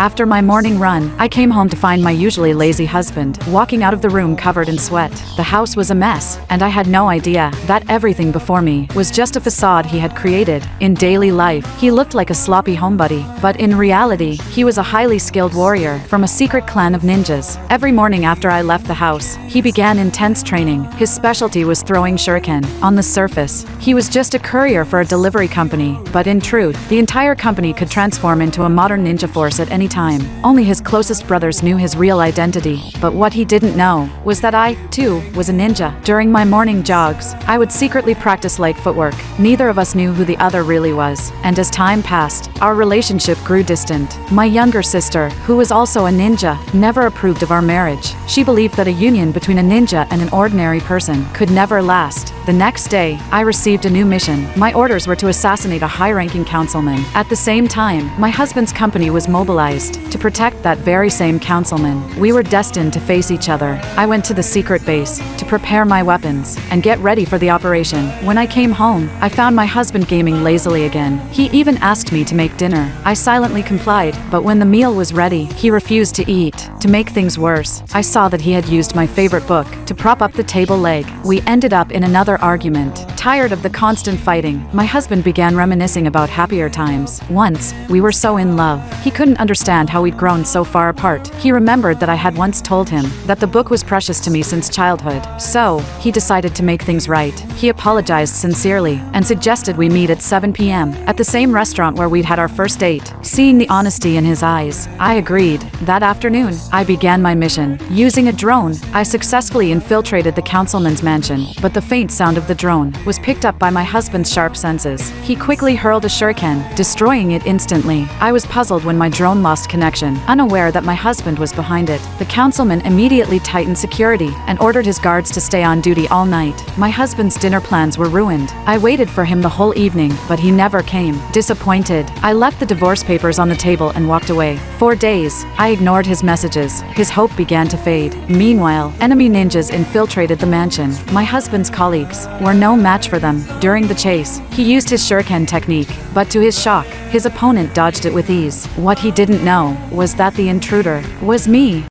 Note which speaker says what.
Speaker 1: After my morning run, I came home to find my usually lazy husband walking out of the room covered in sweat. The house was a mess, and I had no idea that everything before me was just a facade he had created. In daily life, he looked like a sloppy homebody, but in reality, he was a highly skilled warrior from a secret clan of ninjas. Every morning after I left the house, he began intense training. His specialty was throwing shuriken. On the surface, he was just a courier for a delivery company, but in truth, the entire company could transform into a modern ninja force at any time. Only his closest brothers knew his real identity, but what he didn't know was that I, too, was a ninja. During my morning jogs, I would secretly practice light footwork. Neither of us knew who the other really was, and as time passed, our relationship grew distant. My younger sister, who was also a ninja, never approved of our marriage. She believed that a union between a ninja and an ordinary person could never last. The next day, I received a new mission. My orders were to assassinate a high-ranking councilman. At the same time, my husband's company was mobilized to protect that very same councilman. We were destined to face each other. I went to the secret base to prepare my weapons and get ready for the operation. When I came home, I found my husband gaming lazily again. He even asked me to make dinner. I silently complied, but when the meal was ready, he refused to eat. To make things worse, I saw that he had used my favorite book to prop up the table leg. We ended up in another argument. Tired of the constant fighting, my husband began reminiscing about happier times. Once, we were so in love. He couldn't understand how we'd grown so far apart. He remembered that I had once told him that the book was precious to me since childhood. So, he decided to make things right. He apologized sincerely and suggested we meet at 7 p.m. at the same restaurant where we'd had our first date. Seeing the honesty in his eyes, I agreed. That afternoon, I began my mission. Using a drone, I successfully infiltrated the councilman's mansion, but the faint sound of the drone was picked up by my husband's sharp senses. He quickly hurled a shuriken, destroying it instantly. I was puzzled when my drone lost connection, unaware that my husband was behind it. The councilman immediately tightened security and ordered his guards to stay on duty all night. My husband's dinner plans were ruined. I waited for him the whole evening, but he never came. Disappointed, I left the divorce papers on the table and walked away. For days, I ignored his messages. His hope began to fade. Meanwhile, enemy ninjas infiltrated the mansion. My husband's colleagues were no match for them. During the chase, he used his shuriken technique, but to his shock, his opponent dodged it with ease. What he didn't know was that the intruder was me.